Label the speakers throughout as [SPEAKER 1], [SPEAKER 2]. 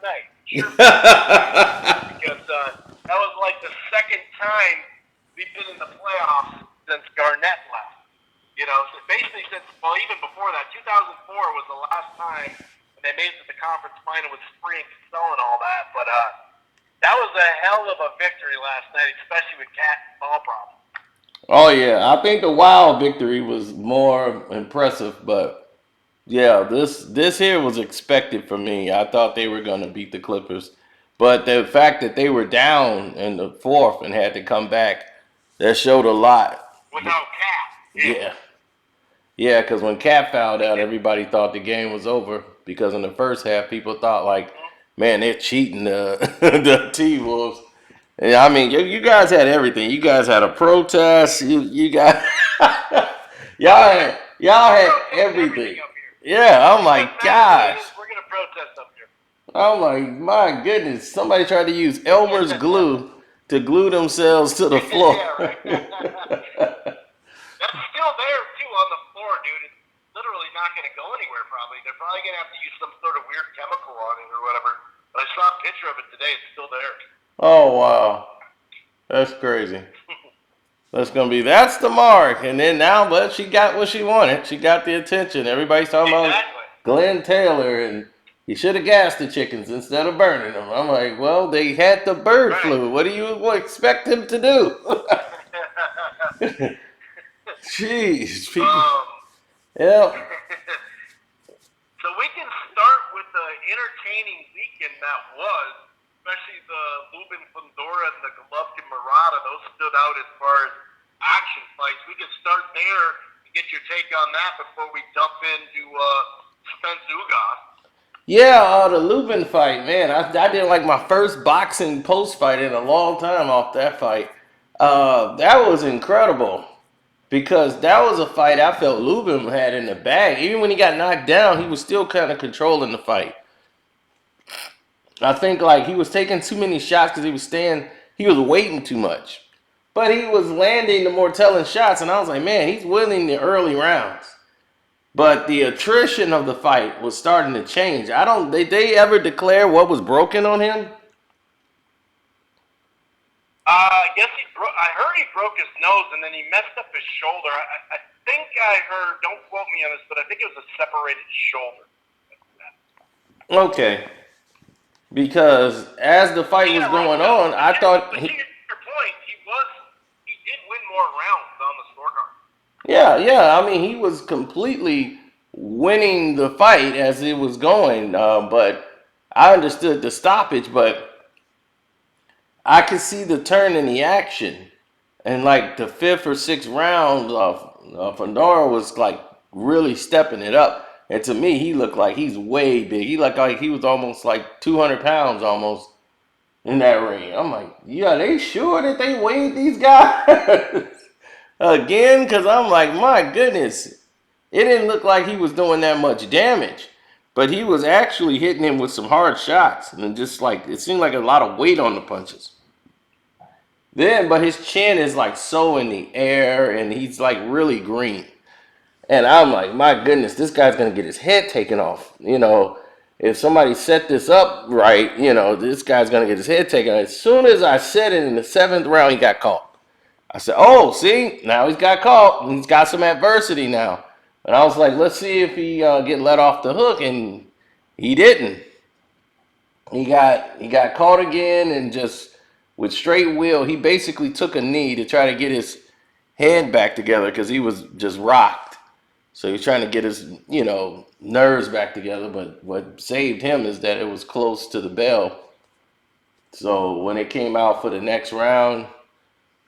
[SPEAKER 1] night. Sure, because that was like the second time we've been in the playoffs since Garnett left. You know, so basically since, well, even before that, 2004 was the last time when they made it to the conference final with Spree and Cassell and all that. But that was a hell of a victory last night, especially with Cat ball problems.
[SPEAKER 2] Oh yeah, I think the Wild victory was more impressive, but yeah, this here was expected for me. I thought they were gonna beat the Clippers, but the fact that they were down in the fourth and had to come back, that showed a lot.
[SPEAKER 1] Without Cat, yeah.
[SPEAKER 2] Yeah, yeah, because when Cat fouled out, everybody thought the game was over. Because in the first half, people thought like, man, they're cheating the the T Wolves. Yeah, I mean, you guys had everything. You guys had a protest. You got y'all had everything.
[SPEAKER 1] Up here.
[SPEAKER 2] Yeah, I'm like, gosh.
[SPEAKER 1] We're gonna protest up here.
[SPEAKER 2] I'm like, my goodness. Somebody tried to use Elmer's glue to glue themselves to the floor.
[SPEAKER 1] Yeah, right. That's still there too on the floor, dude. It's literally not gonna go anywhere. Probably they're probably gonna have to use some sort of weird chemical on it or whatever. But I saw a picture of it today. It's still there.
[SPEAKER 2] Oh wow, that's crazy. That's the mark. And then now, but she got what she wanted. She got the attention. Everybody's talking about Glenn Taylor, and he should have gassed the chickens instead of burning them. I'm like, well, they had the bird flu. What do you expect him to do? Jeez, people. Yeah.
[SPEAKER 1] So we can start with the entertaining weekend that was, especially the Lubin Fundora and the Golovkin Murata. Those stood out as far as action fights. We can start there and get your take on that before we dump into Spence Ugas.
[SPEAKER 2] Yeah, the Lubin fight, man. I did like my first boxing post fight in a long time off that fight. That was incredible because that was a fight I felt Lubin had in the bag. Even when he got knocked down, he was still kind of controlling the fight. I think like he was taking too many shots because he was waiting too much. But he was landing the more telling shots, and I was like, man, he's winning the early rounds. But the attrition of the fight was starting to change. Did they ever declare what was broken on him?
[SPEAKER 1] I guess I heard he broke his nose and then he messed up his shoulder. I think I heard, don't quote me on this, but I think it was a separated shoulder.
[SPEAKER 2] Okay. Because as the fight was going on, I thought
[SPEAKER 1] to your point, he did win more rounds on the scorecard.
[SPEAKER 2] Yeah. I mean, he was completely winning the fight as it was going. But I understood the stoppage, but I could see the turn in the action. And like the fifth or sixth round, Fedor was like really stepping it up. And to me, he looked like he's way big. He looked like he was almost like 200 pounds almost in that ring. I'm like, yeah, they sure that they weighed these guys again? Because I'm like, my goodness. It didn't look like he was doing that much damage. But he was actually hitting him with some hard shots. And just like, it seemed like a lot of weight on the punches. But his chin is like so in the air and he's like really green. And I'm like, my goodness, this guy's going to get his head taken off. You know, if somebody set this up right, you know, this guy's going to get his head taken off. As soon as I said it in the seventh round, he got caught. I said, oh, see, now he's got caught. He's got some adversity now. And I was like, let's see if he get let off the hook. And he didn't. He got caught again and just with straight will, he basically took a knee to try to get his head back together because he was just rocked. So he's trying to get his, nerves back together. But what saved him is that it was close to the bell. So when it came out for the next round,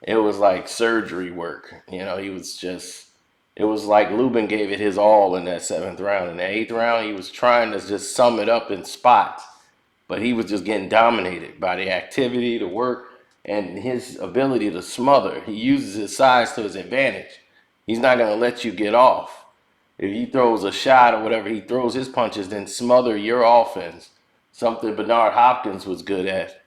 [SPEAKER 2] it was like surgery work. It was like Lubin gave it his all in that seventh round. In the eighth round, he was trying to just sum it up in spots. But he was just getting dominated by the activity, the work, and his ability to smother. He uses his size to his advantage. He's not going to let you get off. If he throws a shot or whatever, he throws his punches, then smother your offense. Something Bernard Hopkins was good at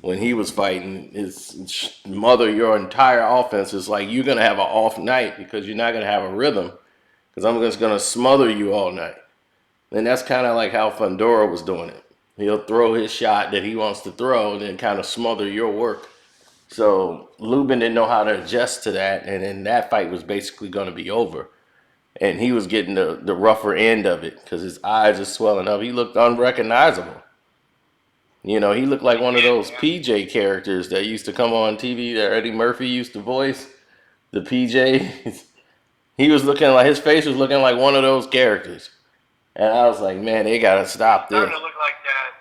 [SPEAKER 2] when he was fighting, is smother your entire offense. It's like you're going to have an off night because you're not going to have a rhythm because I'm just going to smother you all night. And that's kind of like how Fundora was doing it. He'll throw his shot that he wants to throw and then kind of smother your work. So Lubin didn't know how to adjust to that, and then that fight was basically going to be over. And he was getting the rougher end of it because his eyes are swelling up. He looked unrecognizable. You know, he looked like one of those PJ characters that used to come on TV that Eddie Murphy used to voice. The PJ. He was looking like, his face was looking like one of those characters. And I was like, man, they got to stop this.
[SPEAKER 1] Starting to look like that.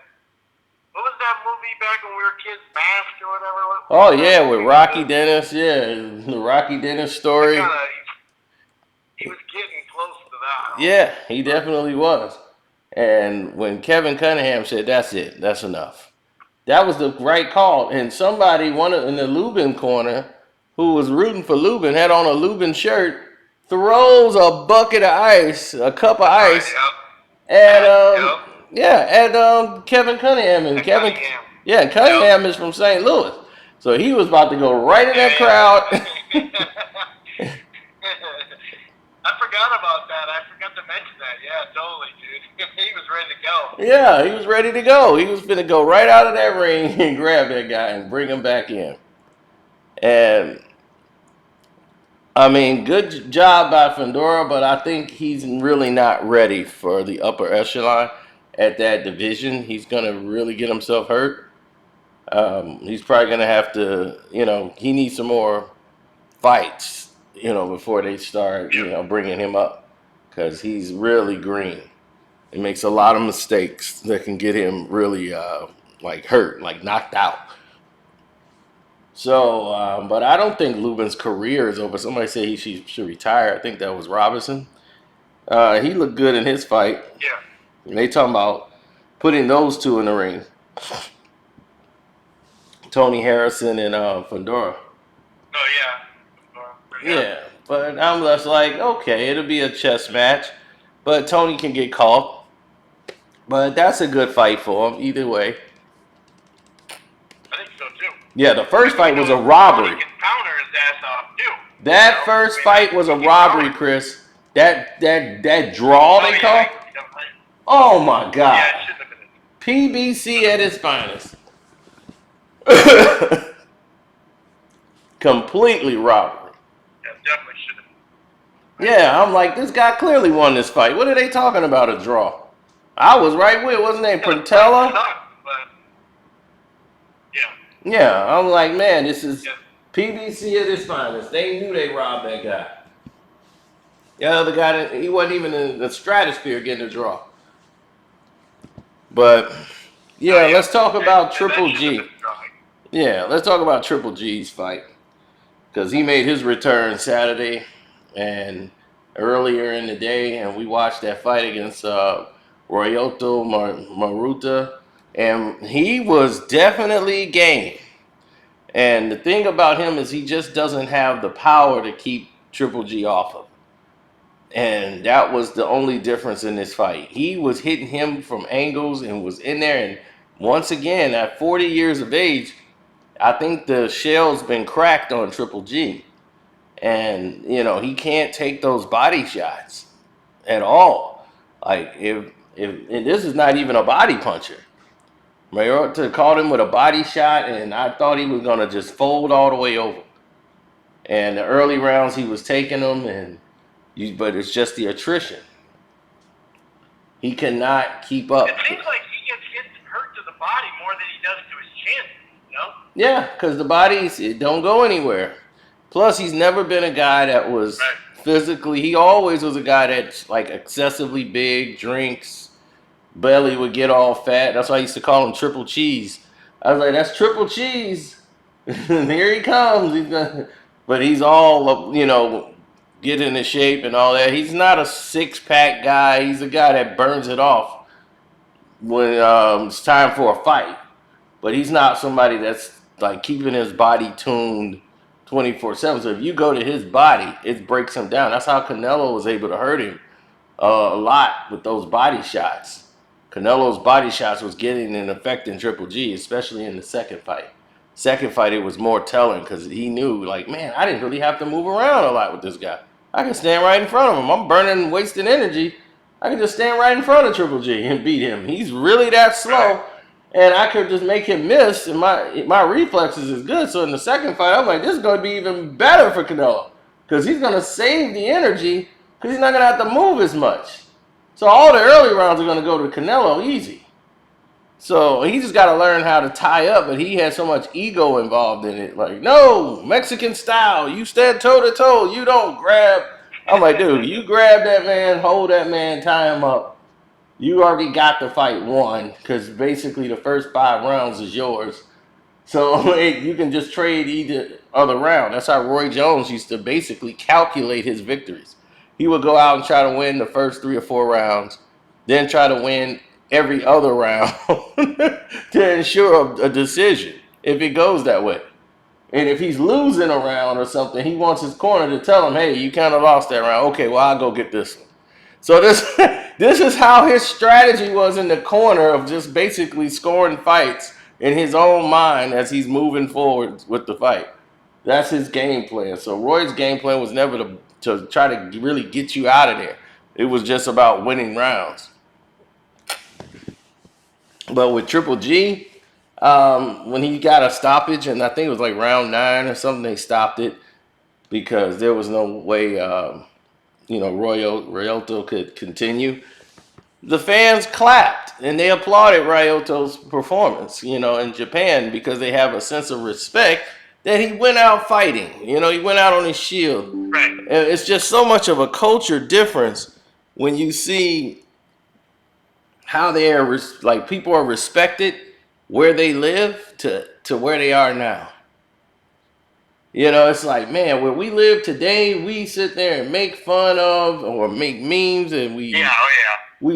[SPEAKER 1] What was that movie back when we were kids, Mask or whatever?
[SPEAKER 2] Oh, yeah, with Rocky Dennis. Yeah, the Rocky Dennis story.
[SPEAKER 1] He was getting close to that.
[SPEAKER 2] Yeah, he definitely was. And when Kevin Cunningham said, that's it, that's enough. That was the right call. And somebody, in the Lubin corner, who was rooting for Lubin, had on a Lubin shirt, throws a bucket of ice, a cup of ice, at Kevin Cunningham. And Cunningham is from St. Louis. So he was about to go right in that crowd.
[SPEAKER 1] I forgot about that. I forgot to mention that. Yeah, totally, dude. He was ready to go.
[SPEAKER 2] Yeah, he was ready to go. He was going to go right out of that ring and grab that guy and bring him back in. And I mean, good job by Fundora, but I think he's really not ready for the upper echelon at that division. He's going to really get himself hurt. He's probably going to have to, he needs some more fights, before they start, bringing him up, because he's really green. He makes a lot of mistakes that can get him really, hurt, knocked out. So, but I don't think Lubin's career is over. Somebody said he should retire. I think that was Robinson. He looked good in his fight.
[SPEAKER 1] Yeah.
[SPEAKER 2] And they talking about putting those two in the ring. Tony Harrison and Fundora.
[SPEAKER 1] Oh, yeah.
[SPEAKER 2] Yeah, but I'm just like, okay, it'll be a chess match. But Tony can get caught. But that's a good fight for him, either way.
[SPEAKER 1] I think so, too.
[SPEAKER 2] Yeah, the first fight was a robbery.
[SPEAKER 1] Tony can counter his ass off, too.
[SPEAKER 2] That first fight was a robbery, Chris. That draw they call? Oh, my God.
[SPEAKER 1] Yeah, it shouldn't have been.
[SPEAKER 2] PBC at its finest. Completely robbery.
[SPEAKER 1] Yeah, definitely should have.
[SPEAKER 2] Yeah, I'm like, this guy clearly won this fight. What are they talking about, a draw? I was right with, wasn't it, Printella? Yeah, I'm like, man, this is PBC at its finest. They knew they robbed that guy. The other guy, he wasn't even in the stratosphere getting a draw. But, let's talk about Triple G. Yeah, let's talk about Triple G's fight. Because he made his return Saturday and earlier in the day, and we watched that fight against Royoto Maruta, and he was definitely game. And the thing about him is he just doesn't have the power to keep Triple G off of him. And that was the only difference in this fight. He was hitting him from angles and was in there. And once again, at 40 years of age, I think the shell's been cracked on Triple G. And, he can't take those body shots at all. Like, and this is not even a body puncher. Mayorta caught him with a body shot, and I thought he was going to just fold all the way over. And the early rounds, he was taking them, but it's just the attrition. He cannot keep up.
[SPEAKER 1] It seems like he gets hurt to the body more than he does to his chin,
[SPEAKER 2] Yeah, because the bodies, it don't go anywhere. Plus, he's never been a guy that was physically, he always was a guy that's excessively big, drinks, belly would get all fat. That's why I used to call him Triple Cheese. I was like, that's Triple Cheese. And here he comes. But he's all, getting into shape and all that. He's not a six-pack guy. He's a guy that burns it off when it's time for a fight. But he's not somebody that's keeping his body tuned 24/7. So if you go to his body, it breaks him down. That's how Canelo was able to hurt him a lot with those body shots. Canelo's body shots was getting and affecting Triple G, especially in the second fight. Second fight, it was more telling because he knew, man, I didn't really have to move around a lot with this guy. I can stand right in front of him. I'm burning, wasting energy. I could just stand right in front of Triple G and beat him. He's really that slow, and I could just make him miss, and my reflexes is good. So in the second fight, I'm like, this is going to be even better for Canelo because he's going to save the energy because he's not going to have to move as much. So all the early rounds are going to go to Canelo easy. So he just got to learn how to tie up, but he had so much ego involved in it. Like, no, Mexican style, you stand toe to toe, you don't grab. I'm like, dude, you grab that man, hold that man, tie him up. You already got the fight won because basically the first 5 rounds is yours. So you can just trade either other round. That's how Roy Jones used to basically calculate his victories. He would go out and try to win the first 3 or 4 rounds, then try to win every other round to ensure a decision if it goes that way. And if he's losing a round or something, he wants his corner to tell him, hey, you kind of lost that round. Okay, well, I'll go get this one. So this is how his strategy was in the corner of just basically scoring fights in his own mind as he's moving forward with the fight. That's his game plan. So Roy's game plan was never to try to really get you out of there. It was just about winning rounds. But with Triple G, when he got a stoppage, and I think it was like round 9 or something, they stopped it because there was no way, Ryoto could continue. The fans clapped and they applauded Ryoto's performance, in Japan because they have a sense of respect that he went out fighting. He went out on his shield.
[SPEAKER 1] Right.
[SPEAKER 2] And it's just so much of a culture difference when you see how they are, like, people are respected where they live to where they are now. It's like, man, where we live today, we sit there and make fun of or make memes and we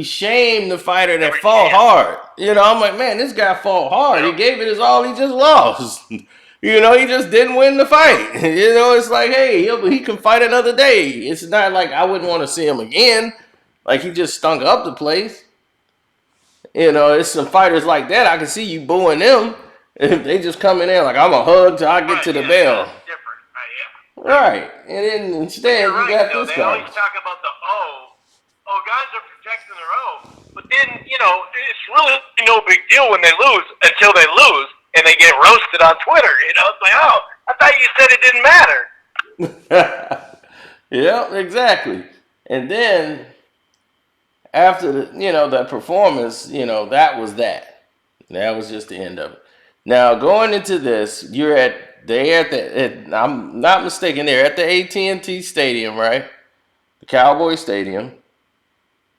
[SPEAKER 2] shame the fighter that fought hard. I'm like, man, this guy fought hard. He gave it his all. He just lost. He just didn't win the fight. It's like, hey, he can fight another day. It's not like I wouldn't want to see him again. Like, he just stunk up the place. It's some fighters like that. I can see you booing them if they just come in there like, I'm a hug till I get to the bell. Right. And then instead, you got this guy.
[SPEAKER 1] They always talk about the guys are protecting their own. But then, it's really no big deal when they lose until they lose and they get roasted on Twitter. It's like, I thought you said it didn't matter.
[SPEAKER 2] Yeah, exactly. And then after that performance, that was that. That was just the end of it. Now going into this, I'm not mistaken, they're at the AT&T Stadium, right? The Cowboy Stadium.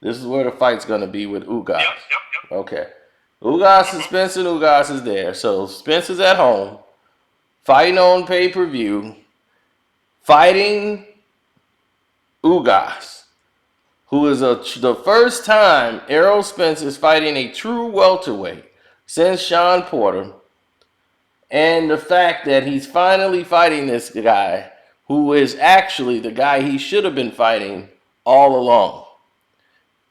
[SPEAKER 2] This is where the fight's going to be with Ugas.
[SPEAKER 1] Yep.
[SPEAKER 2] Okay. Ugas and Spence and Ugas is there. So Spence is at home, fighting on pay-per-view, fighting Ugas, who is the first time Errol Spence is fighting a true welterweight since Sean Porter. And the fact that he's finally fighting this guy who is actually the guy he should have been fighting all along.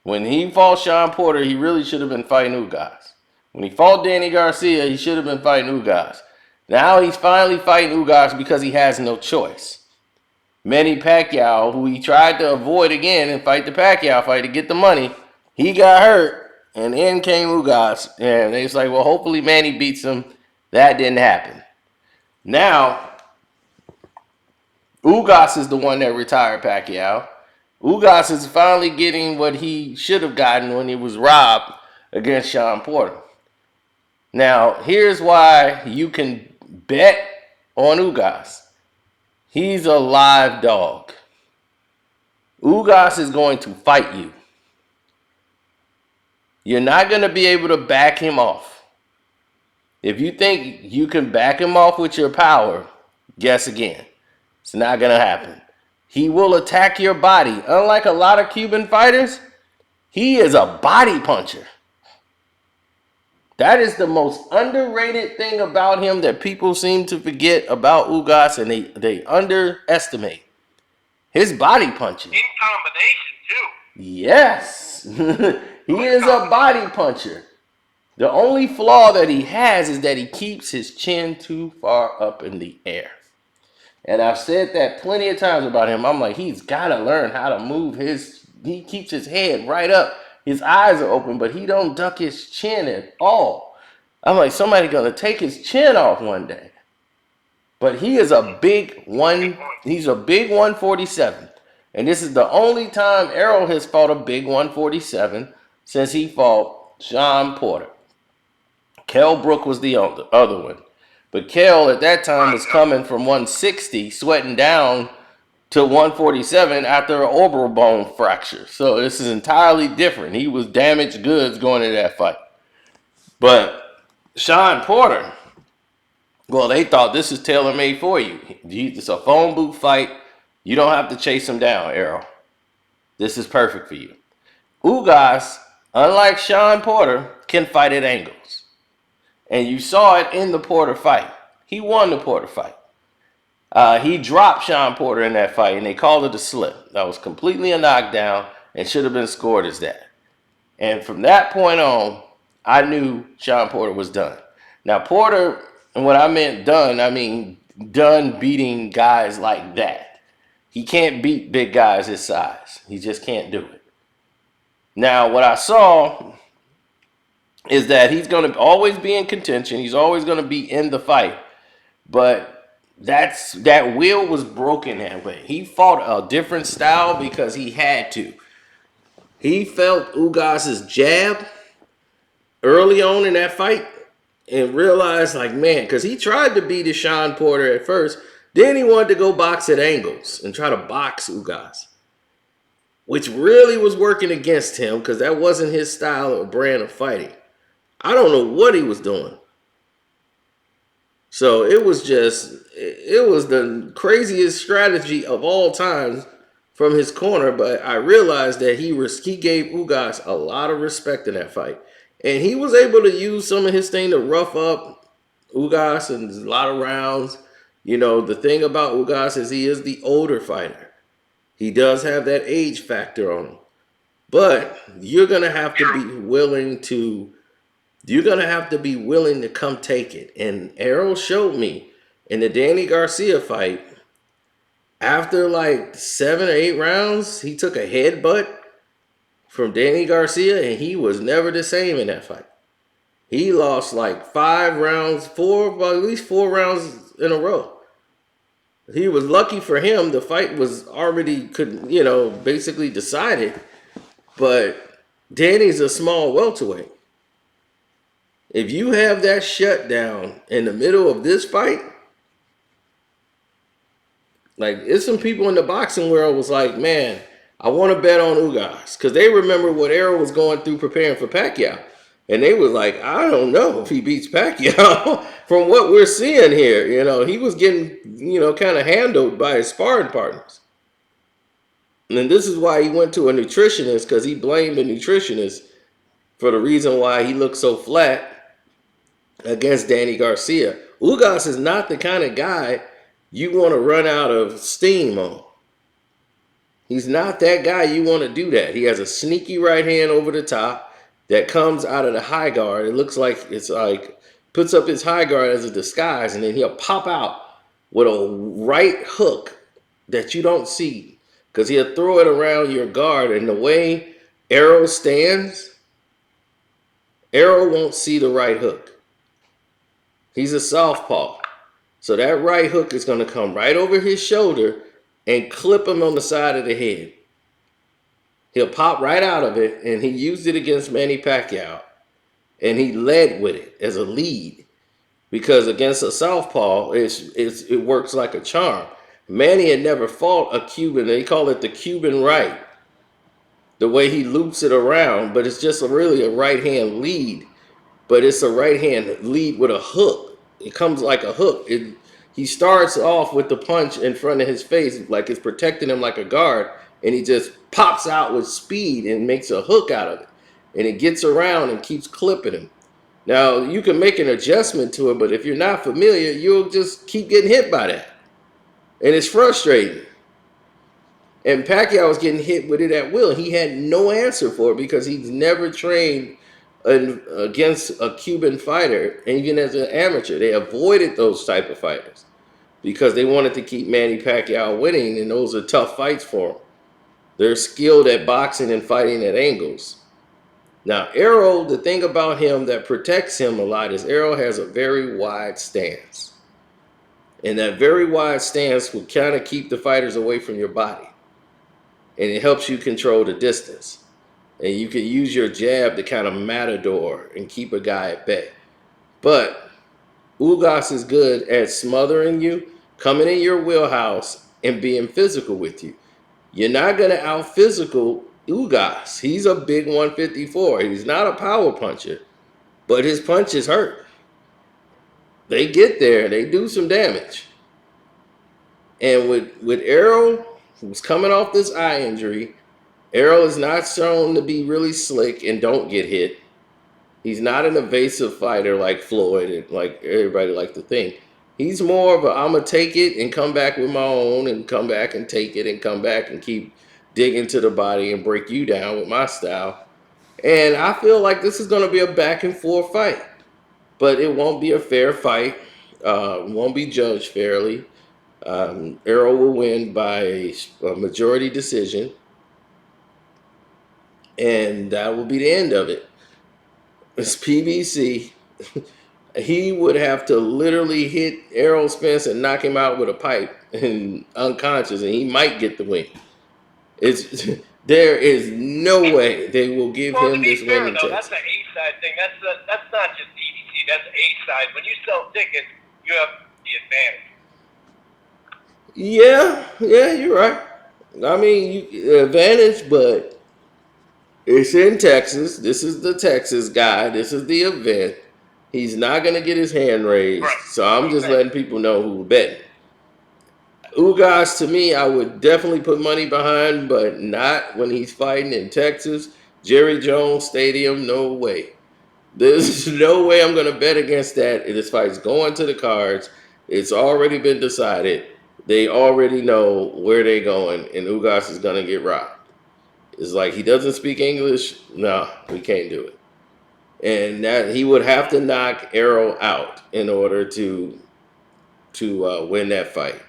[SPEAKER 2] When he fought Sean Porter, he really should have been fighting Ugas. When he fought Danny Garcia, he should have been fighting Ugas. Now he's finally fighting Ugas because he has no choice. Manny Pacquiao, who he tried to avoid again and fight the Pacquiao fight to get the money, he got hurt, and in came Ugas. And it's like, well, hopefully Manny beats him. That didn't happen. Now, Ugas is the one that retired Pacquiao. Ugas is finally getting what he should have gotten when he was robbed against Sean Porter. Now, here's why you can bet on Ugas. He's a live dog. Ugas is going to fight you. You're not going to be able to back him off. If you think you can back him off with your power, guess again. It's not going to happen. He will attack your body. Unlike a lot of Cuban fighters, he is a body puncher. That is the most underrated thing about him that people seem to forget about Ugas, and they underestimate. His body punching.
[SPEAKER 1] In combination, too.
[SPEAKER 2] Yes. He is a body puncher. The only flaw that he has is that he keeps his chin too far up in the air. And I've said that plenty of times about him. I'm like, he's got to learn how to move his he keeps his head right up. His eyes are open, but he don't duck his chin at all. I'm like, somebody gonna take his chin off one day. But he is a big one. He's a big 147, and this is the only time Errol has fought a big 147 since he fought Sean Porter. Kell Brook was the other one. But Kell at that time was coming from 160, sweating down to 147 after an orbital bone fracture. So this is entirely different. He was damaged goods going into that fight. But Sean Porter, well, they thought this is tailor made for you. It's a phone booth fight. You don't have to chase him down, Errol. This is perfect for you. Ugas, unlike Sean Porter, can fight at angles. And you saw it in the Porter fight. He won the Porter fight. He dropped Sean Porter in that fight, and they called it a slip. That was completely a knockdown and should have been scored as that. And from that point on, I knew Sean Porter was done. Now, Porter, and what I meant done, I mean done beating guys like that. He can't beat big guys his size. He just can't do it. Now, what I saw is that he's going to always be in contention. He's always going to be in the fight. But that will was broken that way. He fought a different style because he had to. He felt Ugas's jab early on in that fight and realized, like, man, because he tried to beat Sean Porter at first. Then he wanted to go box at angles and try to box Ugas, which really was working against him because that wasn't his style or brand of fighting. I don't know what he was doing. So it was the craziest strategy of all time from his corner. But I realized that he gave Ugas a lot of respect in that fight. And he was able to use some of his thing to rough up Ugas in a lot of rounds. You know, the thing about Ugas is he is the older fighter. He does have that age factor on him. But you're going to have to be willing to come take it. And Errol showed me in the Danny Garcia fight, after like 7 or 8 rounds, he took a headbutt from Danny Garcia, and he was never the same in that fight. He lost like 5 rounds, at least 4 rounds in a row. He was lucky for him. The fight was already, basically decided. But Danny's a small welterweight. If you have that shutdown in the middle of this fight, like, it's some people in the boxing world was like, man, I want to bet on Ugas. Because they remember what Errol was going through preparing for Pacquiao. And they was like, I don't know if he beats Pacquiao. From what we're seeing here, he was getting, kind of handled by his sparring partners. And this is why he went to a nutritionist, because he blamed the nutritionist for the reason why he looked so flat against Danny Garcia. Ugas is not the kind of guy you want to run out of steam on. He's not that guy you want to do that. He has a sneaky right hand over the top that comes out of the high guard. It looks like puts up his high guard as a disguise, and then he'll pop out with a right hook that you don't see, because he'll throw it around your guard. And the way Errol stands, Errol won't see the right hook. He's a southpaw. So that right hook is going to come right over his shoulder and clip him on the side of the head. He'll pop right out of it, and he used it against Manny Pacquiao. And he led with it as a lead, because against a southpaw, it works like a charm. Manny had never fought a Cuban. They call it the Cuban right, the way he loops it around, but it's just really a right-hand lead. But it's a right-hand lead with a hook. It comes like a hook. He starts off with the punch in front of his face, like it's protecting him like a guard, and he just pops out with speed and makes a hook out of it. And it gets around and keeps clipping him. Now, you can make an adjustment to it, but if you're not familiar, you'll just keep getting hit by that. And it's frustrating. And Pacquiao was getting hit with it at will. He had no answer for it because he's never trained against a Cuban fighter, and even as an amateur. They avoided those type of fighters because they wanted to keep Manny Pacquiao winning, and those are tough fights for him. They're skilled at boxing and fighting at angles. Now, Errol, the thing about him that protects him a lot is Errol has a very wide stance. And that very wide stance will kind of keep the fighters away from your body. And it helps you control the distance. And you can use your jab to kind of matador and keep a guy at bay. But Ugas is good at smothering you, coming in your wheelhouse, and being physical with you. You're not going to out physical Ugas. He's a big 154. He's not a power puncher, but his punches hurt. They get there, they do some damage. And with Errol, who's coming off this eye injury, Errol is not shown to be really slick and don't get hit. He's not an evasive fighter like Floyd and like everybody like to think. He's more of a I'm gonna take it and come back with my own and come back and take it and come back and keep digging to the body and break you down with my style. And I feel like this is gonna be a back and forth fight, but it won't be a fair fight. Won't be judged fairly. Errol will win by a majority decision, and that will be the end of it. It's PBC. He would have to literally hit Errol Spence and knock him out with a pipe and unconscious, and he might get the win. It's there is no way they will give
[SPEAKER 1] Well, to
[SPEAKER 2] him
[SPEAKER 1] be
[SPEAKER 2] this
[SPEAKER 1] fair,
[SPEAKER 2] win in
[SPEAKER 1] though, that's
[SPEAKER 2] Texas.
[SPEAKER 1] the A-side thing. That's not just EDC. That's A-side. When you sell tickets, you have the advantage.
[SPEAKER 2] Yeah, you're right. I mean, advantage, but it's in Texas. This is the Texas guy. This is the event. He's not going to get his hand raised.
[SPEAKER 1] Right.
[SPEAKER 2] So I'm just letting people know who betting. Ugas, to me, I would definitely put money behind, but not when he's fighting in Texas. Jerry Jones Stadium, no way. There's no way I'm going to bet against that. This fight's going to the cards. It's already been decided. They already know where they're going, and Ugas is going to get robbed. It's like he doesn't speak English. No, we can't do it. And that he would have to knock Errol out in order to win that fight.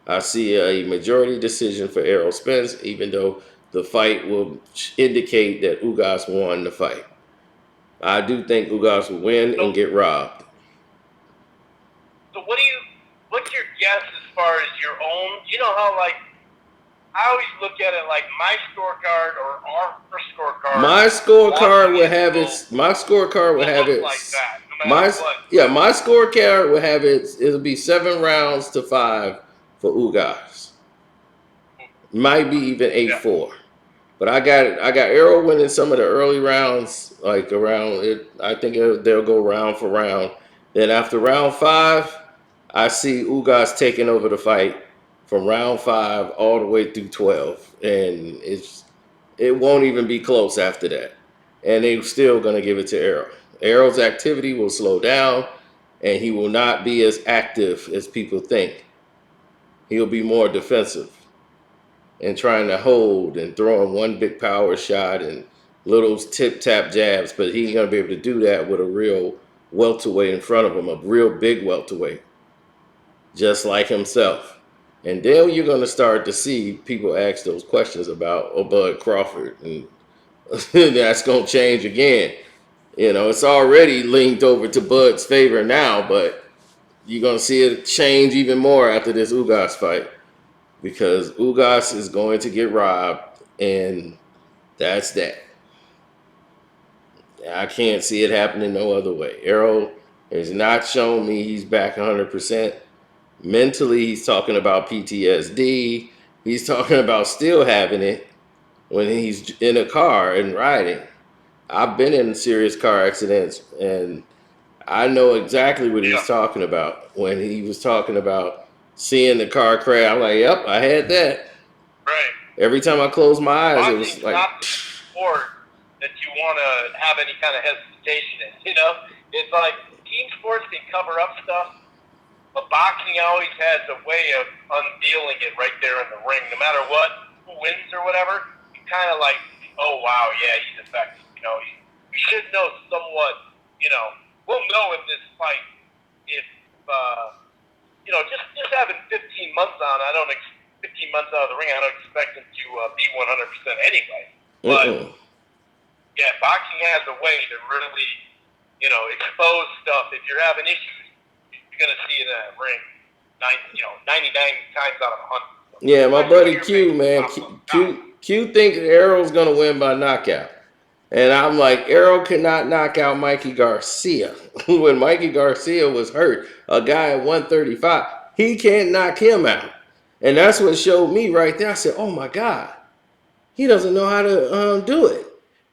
[SPEAKER 2] I see a majority decision for Errol Spence, even though the fight will indicate that Ugas won the fight. I do think Ugas will win and get robbed.
[SPEAKER 1] So what's your guess as far as your own? You know how, like, I always look at it like my scorecard or our scorecard.
[SPEAKER 2] My scorecard would have its. My scorecard would have its.
[SPEAKER 1] Like that, no matter what.
[SPEAKER 2] Yeah, my scorecard would have its. It'll be 7 rounds to 5 for Ugas. Might be even 8-4. But I got Errol winning some of the early rounds, like around it. I think they'll go round for round. Then after round 5, I see Ugas taking over the fight from round 5 all the way through 12, and it won't even be close after that. And they're still gonna give it to Errol. Errol's activity will slow down, and he will not be as active as people think. He'll be more defensive and trying to hold and throwing one big power shot and little tip tap jabs, but he ain't gonna be able to do that with a real welterweight in front of him, a real big welterweight, just like himself. And then you're gonna start to see people ask those questions about Bud Crawford, and that's gonna change again. You know, it's already linked over to Bud's favor now, but you're gonna see it change even more after this Ugas fight, because Ugas is going to get robbed, and that's that. I can't see it happening no other way. Errol has not shown me he's back 100%. Mentally, he's talking about PTSD. He's talking about still having it when he's in a car and riding. I've been in serious car accidents, and I know exactly what he's talking about. When he was talking about seeing the car crash, I'm like, yep, I had that.
[SPEAKER 1] Right.
[SPEAKER 2] Every time I closed my eyes, it was like,
[SPEAKER 1] not the sport that you want to have any kind of hesitation in. You know, it's like team sports can cover up stuff, but boxing always has a way of unveiling it right there in the ring. No matter what, who wins or whatever, you kind of like, oh wow, yeah, he's effective. You know, we should know somewhat. You know, we'll know in this fight if you know, just having 15 months on, I don't expect 15 months out of the ring, I don't expect him to be 100% anyway. But yeah, boxing has a way to really, expose stuff. If you're having issues, you're gonna see it in that ring. 99 times out of 100.
[SPEAKER 2] Yeah, my buddy Q, man, Q think Errol's gonna win by knockout. And I'm like, Errol cannot knock out Mikey Garcia. When Mikey Garcia was hurt, a guy at 135, he can't knock him out. And that's what showed me right there. I said, oh my God, he doesn't know how to do it.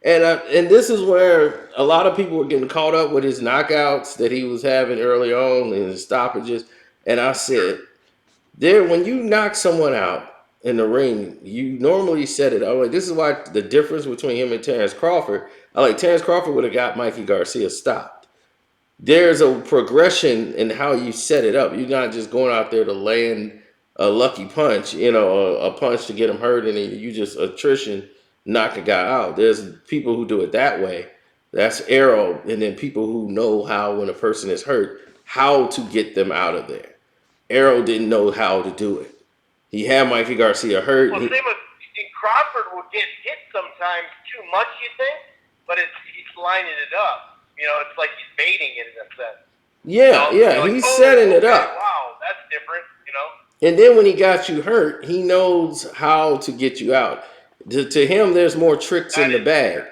[SPEAKER 2] And this is where a lot of people were getting caught up with his knockouts that he was having early on and his stoppages. And I said, when you knock someone out in the ring, you normally set it. I'm like, this is why the difference between him and Terrence Crawford. Terrence Crawford would have got Mikey Garcia stopped. There's a progression in how you set it up. You're not just going out there to land a lucky punch, a punch to get him hurt, and then you just attrition knock a guy out. There's people who do it that way. That's Errol, and then people who know how, when a person is hurt, how to get them out of there. Errol didn't know how to do it. He had Mikey Garcia hurt.
[SPEAKER 1] Well, same with Crawford will get hit sometimes too much, you think, but he's lining it up. It's like he's baiting it in a sense.
[SPEAKER 2] Yeah, he's setting it up.
[SPEAKER 1] Wow, that's different,
[SPEAKER 2] And then when he got you hurt, he knows how to get you out. To him, there's more tricks in the bag.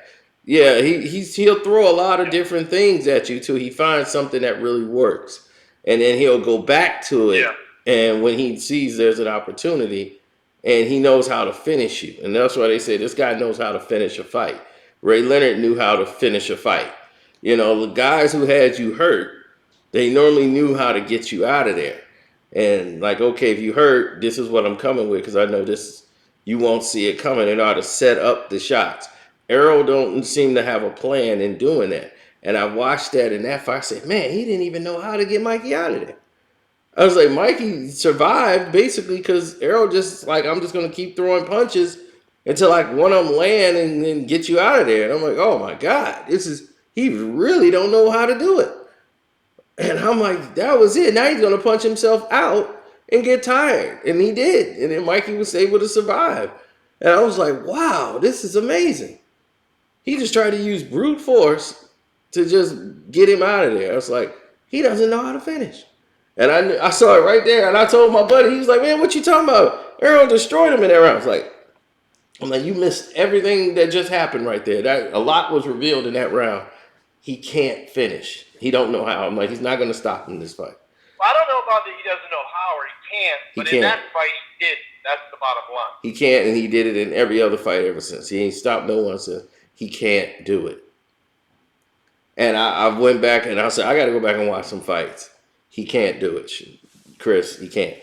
[SPEAKER 2] Yeah, he'll throw a lot of different things at you till he finds something that really works. And then he'll go back to it.
[SPEAKER 1] Yeah.
[SPEAKER 2] And when he sees there's an opportunity, and he knows how to finish you. And that's why they say this guy knows how to finish a fight. Ray Leonard knew how to finish a fight. The guys who had you hurt, they normally knew how to get you out of there. And like, okay, if you hurt, this is what I'm coming with, because I know this, you won't see it coming. They know how to set up the shots. Errol don't seem to have a plan in doing that. And I watched that in that fight. I said, man, he didn't even know how to get Mikey out of there. I was like, Mikey survived basically because Errol just like, I'm just going to keep throwing punches until like one of them land and then get you out of there. And I'm like, oh my God, he really don't know how to do it. And I'm like, that was it. Now he's going to punch himself out and get tired. And he did. And then Mikey was able to survive. And I was like, wow, this is amazing. He just tried to use brute force to just get him out of there. I was like, he doesn't know how to finish. And I saw it right there. And I told my buddy, he was like, man, what you talking about? Errol destroyed him in that round. I'm like, you missed everything that just happened right there. A lot was revealed in that round. He can't finish. He don't know how. I'm like, he's not going to stop in this fight.
[SPEAKER 1] Well, I don't know about that he doesn't know how or he can't, but in that fight he did. That's the bottom line.
[SPEAKER 2] He can't, and he did it in every other fight ever since. He ain't stopped no one since. He can't do it. And I went back and I said, I got to go back and watch some fights. He can't do it, Chris. He can't.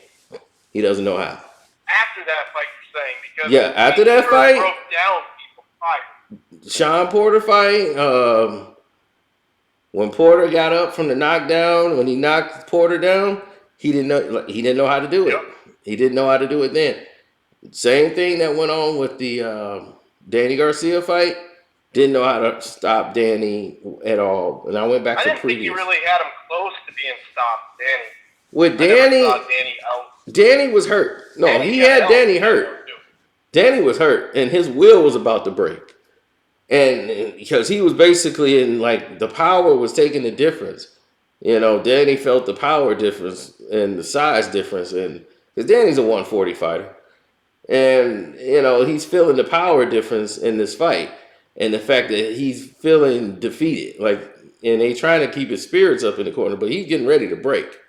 [SPEAKER 2] He doesn't know how.
[SPEAKER 1] After that fight, you're saying, because
[SPEAKER 2] after that fight,
[SPEAKER 1] broke down people's fight.
[SPEAKER 2] Sean Porter fight. When Porter got up from the knockdown, when he knocked Porter down, he didn't know how to do it.
[SPEAKER 1] Yep.
[SPEAKER 2] He didn't know how to do it then. Same thing that went on with the Danny Garcia fight. Didn't know how to stop Danny at all. And I went back to previous.
[SPEAKER 1] I didn't think he really had him close to being stopped, Danny.
[SPEAKER 2] With Danny was hurt. No, he had Danny hurt. Danny was hurt, and his will was about to break. And because he was basically in, like, the power was taking the difference. Danny felt the power difference and the size difference. And because Danny's a 140 fighter. And, he's feeling the power difference in this fight. And the fact that he's feeling defeated. And they trying to keep his spirits up in the corner, but he's getting ready to break.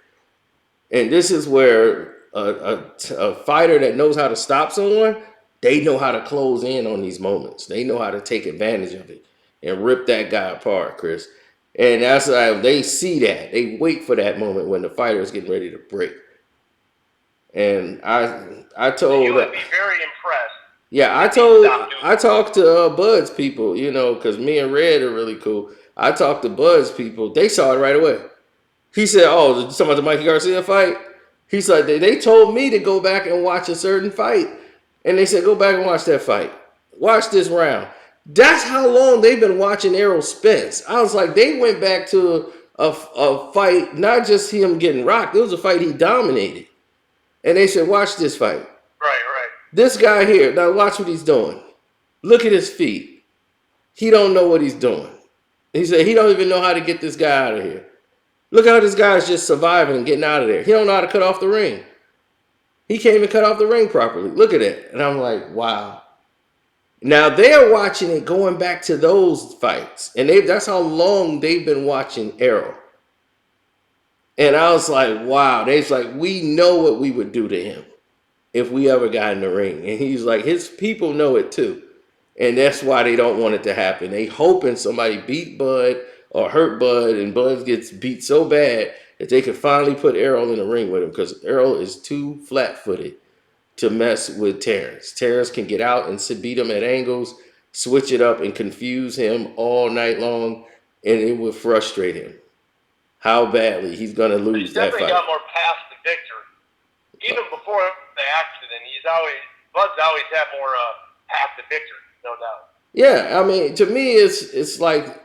[SPEAKER 2] And this is where a fighter that knows how to stop someone, they know how to close in on these moments. They know how to take advantage of it and rip that guy apart, Chris. And that's how they see that. They wait for that moment when the fighter is getting ready to break. And I told
[SPEAKER 1] you would be very impressed.
[SPEAKER 2] Yeah, I talked to Bud's people, because me and Red are really cool. I talked to Bud's people. They saw it right away. He said, oh, talking about the Mikey Garcia fight? He said, they told me to go back and watch a certain fight. And they said, go back and watch that fight. Watch this round. That's how long they've been watching Errol Spence. I was like, they went back to a fight, not just him getting rocked. It was a fight he dominated. And they said, watch this fight.
[SPEAKER 1] Right.
[SPEAKER 2] This guy here, now watch what he's doing. Look at his feet. He don't know what he's doing. He said he don't even know how to get this guy out of here. Look how this guy's just surviving and getting out of there. He don't know how to cut off the ring. He can't even cut off the ring properly. Look at it. And I'm like, wow. Now they're watching it going back to those fights. And that's how long they've been watching Errol. And I was like, wow. They's like, we know what we would do to him if we ever got in the ring. And he's like, his people know it too. And that's why they don't want it to happen. They hoping somebody beat Bud or hurt Bud, and Bud gets beat so bad that they could finally put Errol in the ring with him, because Errol is too flat-footed to mess with Terrence. Terrence can get out and beat him at angles, switch it up, and confuse him all night long, and it would frustrate him how badly he's going to lose that fight.
[SPEAKER 1] He's definitely got more paths to victory. Even before the accident, Bud's always had more path to victory. No doubt.
[SPEAKER 2] Yeah, I mean, to me, it's like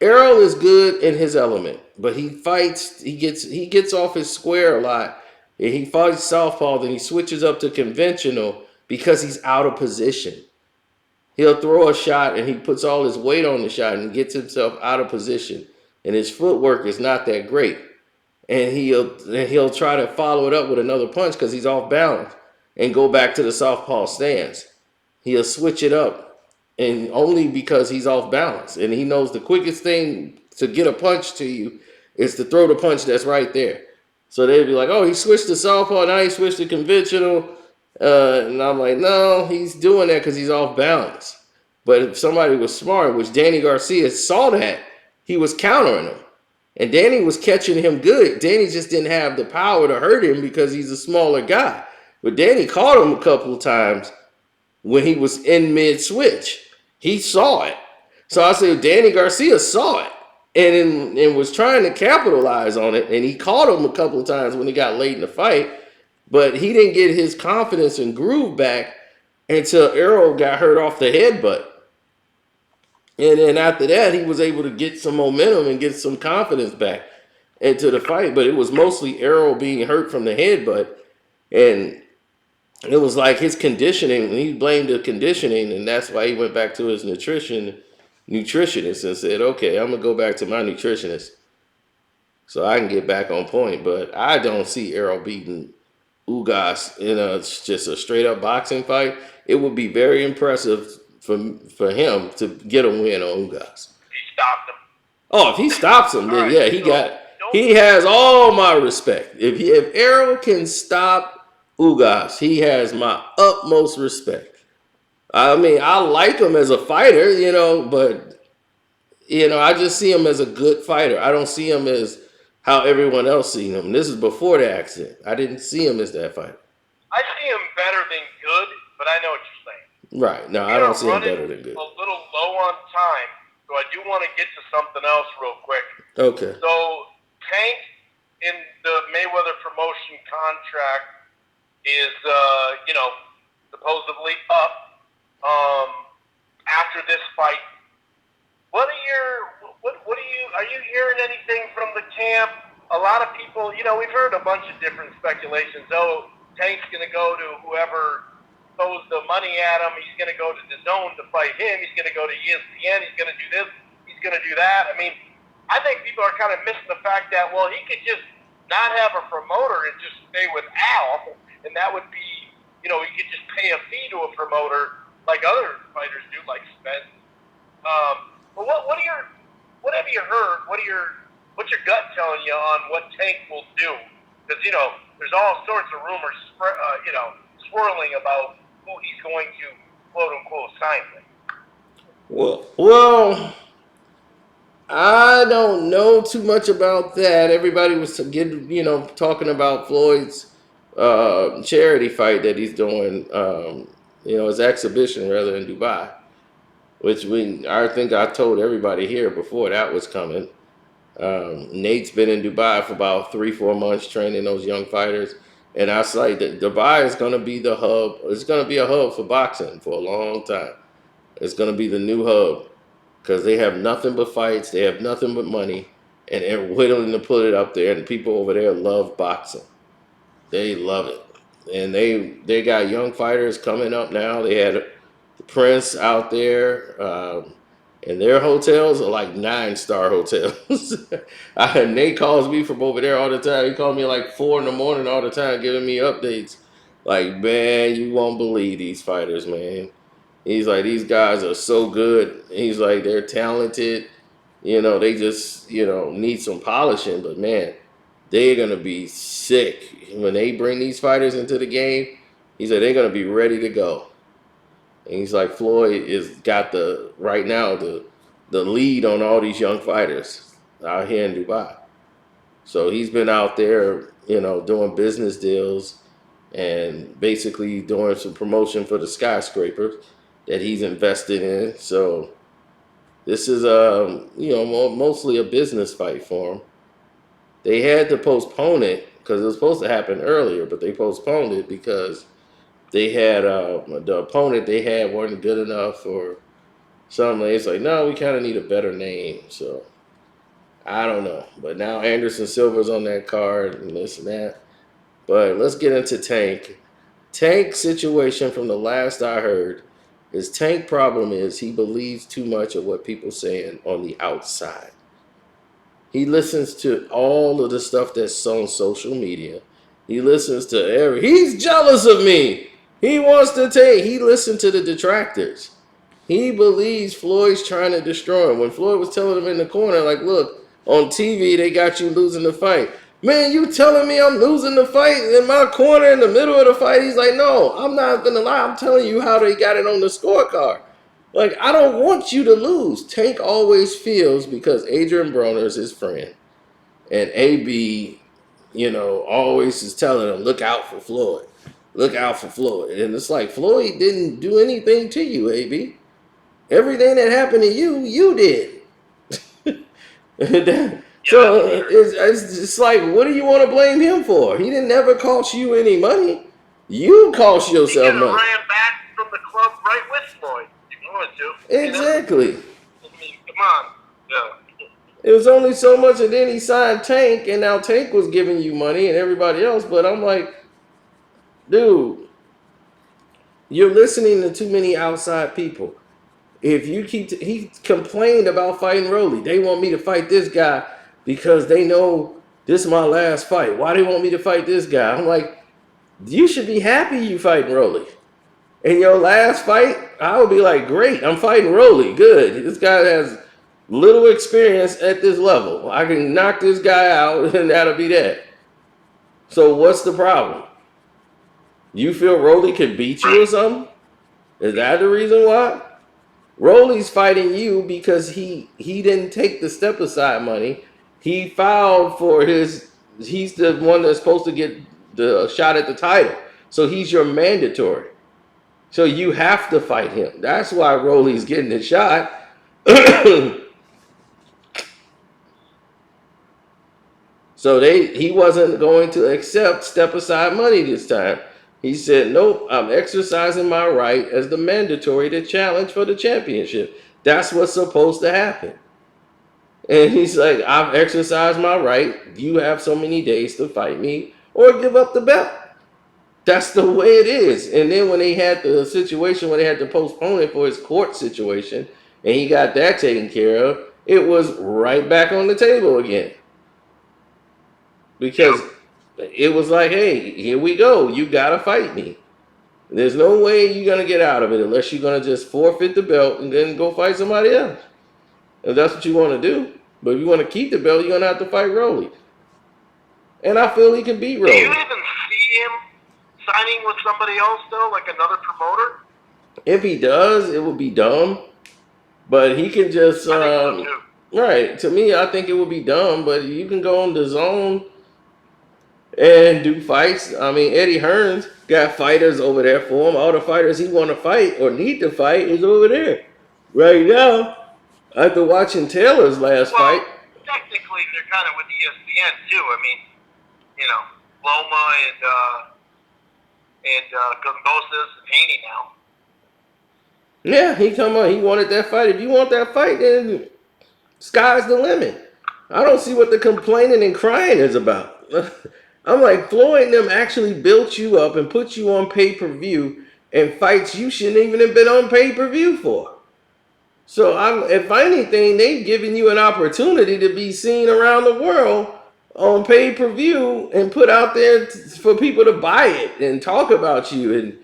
[SPEAKER 2] Errol is good in his element, but he fights. He gets off his square a lot, and he fights southpaw. Then he switches up to conventional because he's out of position. He'll throw a shot and he puts all his weight on the shot and gets himself out of position, and his footwork is not that great. And he'll try to follow it up with another punch because he's off balance and go back to the southpaw stance. He'll switch it up, and only because he's off balance. And he knows the quickest thing to get a punch to you is to throw the punch that's right there. So they'd be like, oh, he switched to southpaw, now he switched to conventional. And I'm like, no, he's doing that because he's off balance. But if somebody was smart, which Danny Garcia saw that, he was countering him. And Danny was catching him good. Danny just didn't have the power to hurt him because he's a smaller guy. But Danny caught him a couple of times when he was in mid-switch. He saw it. So I said, Danny Garcia saw it and was trying to capitalize on it. And he caught him a couple of times when he got late in the fight. But he didn't get his confidence and groove back until Errol got hurt off the headbutt. And then after that, he was able to get some momentum and get some confidence back into the fight. But it was mostly Errol being hurt from the headbutt. And it was like his conditioning. He blamed the conditioning, and that's why he went back to his nutritionist and said, okay, I'm going to go back to my nutritionist so I can get back on point. But I don't see Errol beating Ugas in just a straight-up boxing fight. It would be very impressive for him to get a win on Ugas.
[SPEAKER 1] He stopped him.
[SPEAKER 2] Oh, if he stops him, then yeah, he has all my respect. If Errol can stop Ugas, he has my utmost respect. I mean, I like him as a fighter, but I just see him as a good fighter. I don't see him as how everyone else seen him. This is before the accident. I didn't see him as that fighter.
[SPEAKER 1] I see him better than good, but I know what you're saying.
[SPEAKER 2] Right. No, I don't see him better than good.
[SPEAKER 1] A little low on time, so I do want to get to something else real quick.
[SPEAKER 2] Okay.
[SPEAKER 1] So Tank in the Mayweather promotion contract is, supposedly up after this fight. Are you hearing anything from the camp? A lot of people, we've heard a bunch of different speculations. Oh, Tank's going to go to whoever throws the money at him. He's going to go to the zone to fight him. He's going to go to ESPN. He's going to do this. He's going to do that. I mean, I think people are kind of missing the fact that, well, he could just not have a promoter and just stay with Al, and that would be, he could just pay a fee to a promoter like other fighters do, like Spence. But what have you heard? What's your gut telling you on what Tank will do? Because there's all sorts of rumors, swirling about who he's going to quote unquote sign with.
[SPEAKER 2] Well, I don't know too much about that. Everybody was talking about Floyd's charity fight that he's doing, his exhibition rather in Dubai, which I think I told everybody here before that was coming. Nate's been in Dubai for about 3-4 months training those young fighters. And I say that Dubai is going to be the hub. It's going to be a hub for boxing for a long time. It's going to be the new hub because they have nothing but fights. They have nothing but money. And they're willing to put it up there. And people over there love boxing. They love it. and they got young fighters coming up now. They had Prince out there, and their hotels are like 9-star hotels. Nate calls me from over there all the time. He calls me like 4 in the morning all the time, giving me updates. Like, man, you won't believe these fighters, man. He's like, these guys are so good. He's like, they're talented. They just, need some polishing. But man, they're gonna be sick when they bring these fighters into the game. He said they're gonna be ready to go. And he's like, Floyd is got the right now the lead on all these young fighters out here in Dubai. So he's been out there, doing business deals and basically doing some promotion for the skyscrapers that he's invested in. So this is mostly a business fight for him. They had to postpone it because it was supposed to happen earlier, but they postponed it because they had the opponent they had wasn't good enough or something. It's like, no, we kind of need a better name. So I don't know. But now Anderson Silva's on that card and this and that. But let's get into Tank. Tank situation from the last I heard, his Tank problem is he believes too much of what people saying on the outside. He listens to all of the stuff that's on social media. He listens to he's jealous of me. He wants to take. He listened to the detractors. He believes Floyd's trying to destroy him. When Floyd was telling him in the corner, like, look, on TV, they got you losing the fight. Man, you telling me I'm losing the fight in my corner in the middle of the fight? He's like, no, I'm not going to lie. I'm telling you how they got it on the scorecard. Like, I don't want you to lose. Tank always feels because Adrian Broner's his friend. And AB, always is telling him, look out for Floyd. Look out for Floyd. And it's like, Floyd didn't do anything to you, AB. Everything that happened to you, you did. So it's just like, what do you want to blame him for? He didn't ever cost you any money. You cost yourself money.
[SPEAKER 1] He ran back from the club right with Floyd. If you wanted to.
[SPEAKER 2] Exactly.
[SPEAKER 1] I mean, come on. Yeah.
[SPEAKER 2] It was only so much, and then he signed Tank, and now Tank was giving you money and everybody else. But I'm like, dude, you're listening to too many outside people. If you he complained about fighting Rolly. They want me to fight this guy because they know this is my last fight. Why they want me to fight this guy? I'm like, you should be happy you fighting Rolly. In your last fight, I would be like, great, I'm fighting Rolly. Good. This guy has little experience at this level. I can knock this guy out, and that'll be that. So what's the problem? You feel Rolly could beat you or something? Is that the reason why? Rolly's fighting you because he didn't take the step aside money. He filed for he's the one that's supposed to get the shot at the title. So he's your mandatory. So you have to fight him. That's why Rolly's getting the shot. So he wasn't going to accept step aside money this time. He said, nope, I'm exercising my right as the mandatory to challenge for the championship. That's what's supposed to happen. And he's like, I've exercised my right. You have so many days to fight me or give up the belt. That's the way it is. And then when they had the situation where they had to postpone it for his court situation, and he got that taken care of, it was right back on the table again. Because it was like, hey, here we go. You got to fight me. There's no way you're going to get out of it unless you're going to just forfeit the belt and then go fight somebody else. If that's what you want to do. But if you want to keep the belt, you're going to have to fight Rolly. And I feel he can beat Rolly.
[SPEAKER 1] Do you even see him signing with somebody else, though, like another promoter?
[SPEAKER 2] If he does, it would be dumb. But he can just... right. To me, I think it would be dumb. But you can go on the zone and do fights. I mean, Eddie Hearns got fighters over there for him. All the fighters he want to fight or need to fight is over there. Right now, after watching Taylor's last fight.
[SPEAKER 1] Technically, they're kind of with ESPN, too. I mean, Loma and Gunbosis and Haney now.
[SPEAKER 2] Yeah, he come on. He wanted that fight. If you want that fight, then sky's the limit. I don't see what the complaining and crying is about. I'm like, Floyd and them actually built you up and put you on pay-per-view and fights you shouldn't even have been on pay-per-view for. So if anything, they've given you an opportunity to be seen around the world on pay-per-view and put out there for people to buy it and talk about you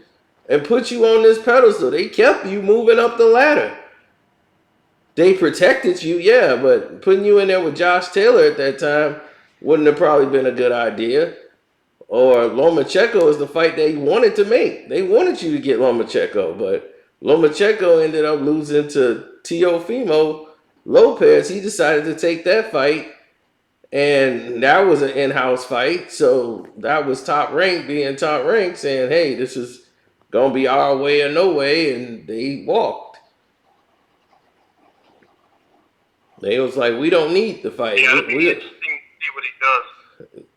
[SPEAKER 2] and put you on this pedestal. They kept you moving up the ladder. They protected you, yeah, but putting you in there with Josh Taylor at that time wouldn't have probably been a good idea. Or Lomachenko is the fight they wanted to make. They wanted you to get Lomachenko, but Lomachenko ended up losing to Teofimo Lopez. He decided to take that fight, and that was an in-house fight. So that was Top Rank being Top Rank saying, hey, this is going to be our way or no way, and they walked. They was like, we don't need the fight.
[SPEAKER 1] Yeah, it'll be interesting to see what he does.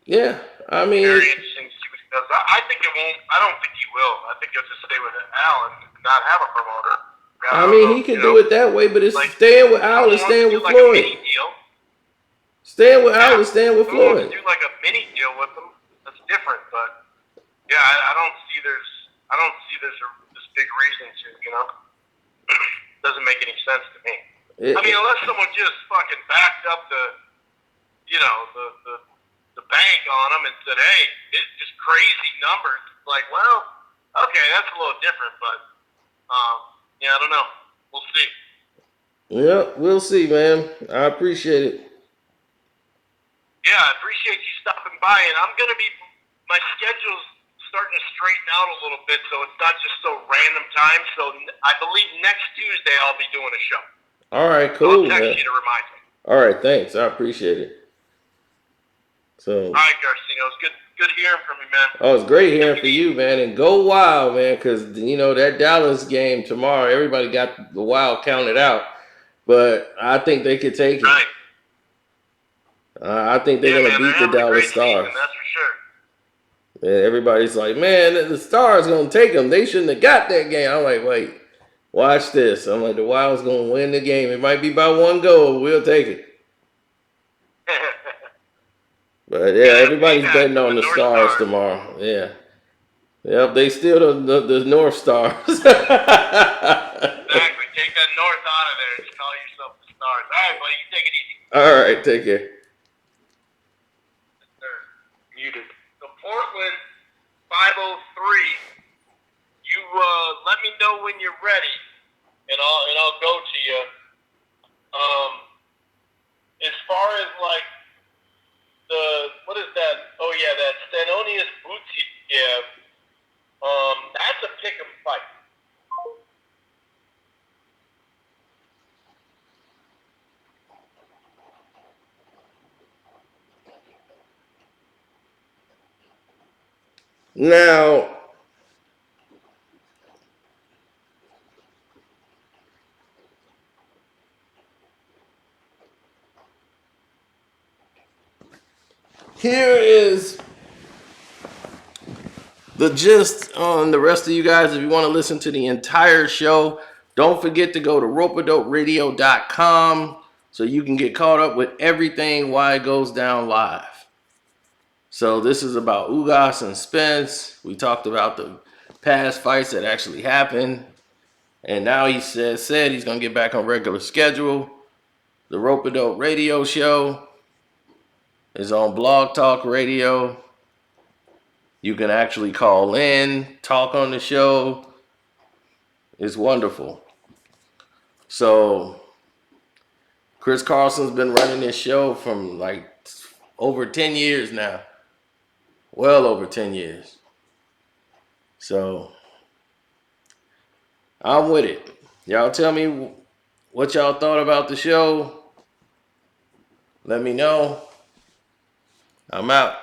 [SPEAKER 2] Yeah, I mean,
[SPEAKER 1] very interesting to see what he does. I think it won't. I don't think he will. I think he'll just stay with Al and not have a promoter.
[SPEAKER 2] I mean, he can do it that way, but it's like, staying with Al and staying with Floyd. Staying with Al and staying with Floyd.
[SPEAKER 1] Do like a mini deal with him. That's different, but yeah, I don't see there's this big reason to, doesn't make any sense to me. I mean, unless someone just fucking backed up the bank on him and said, hey, it's just crazy numbers. It's like, well, okay, that's a little different, but yeah, I don't know. We'll see.
[SPEAKER 2] Yeah, we'll see, man. I appreciate it.
[SPEAKER 1] Yeah, I appreciate you stopping by, and my schedule's starting to straighten out a little bit, so it's not just so random time. So I believe next Tuesday I'll be doing a show.
[SPEAKER 2] All right, cool.
[SPEAKER 1] So I'll text you to remind me.
[SPEAKER 2] All right, thanks. I appreciate it. So.
[SPEAKER 1] All right, Garcino, it's good hearing from you, man.
[SPEAKER 2] Oh, it's great hearing from you, man. And go Wild, man, because, that Dallas game tomorrow, everybody got the Wild counted out. But I think they could take it.
[SPEAKER 1] Right.
[SPEAKER 2] I think they're going to beat the Dallas Stars.
[SPEAKER 1] Season, that's for sure.
[SPEAKER 2] And everybody's like, man, the Stars going to take them. They shouldn't have got that game. I'm like, wait, watch this. I'm like, the Wild's going to win the game. It might be by one goal. We'll take it. But, yeah, everybody's betting on the Stars tomorrow. Yeah. Yep, they still the North Stars.
[SPEAKER 1] Exactly. Take that North out of there. Just call yourself the Stars. All right, buddy. You take it easy.
[SPEAKER 2] All right, take care.
[SPEAKER 1] Muted. So Portland 503. You let me know when you're ready, and I'll go to you. As far as like what is that? Oh yeah, that Stanonius Bootsy. Yeah. That's a pick 'em fight.
[SPEAKER 2] Now, here is the gist on the rest of you guys. If you want to listen to the entire show, don't forget to go to ropadoperadio.com so you can get caught up with everything while it goes down live. So this is about Ugas and Spence. We talked about the past fights that actually happened. And now he said he's going to get back on regular schedule. The Rope-A-Dope radio show is on Blog Talk Radio. You can actually call in, talk on the show. It's wonderful. So Chris Carlson's been running this show from like over 10 years now. Well over 10 years. So I'm with it. Y'all tell me what y'all thought about the show. Let me know. I'm out.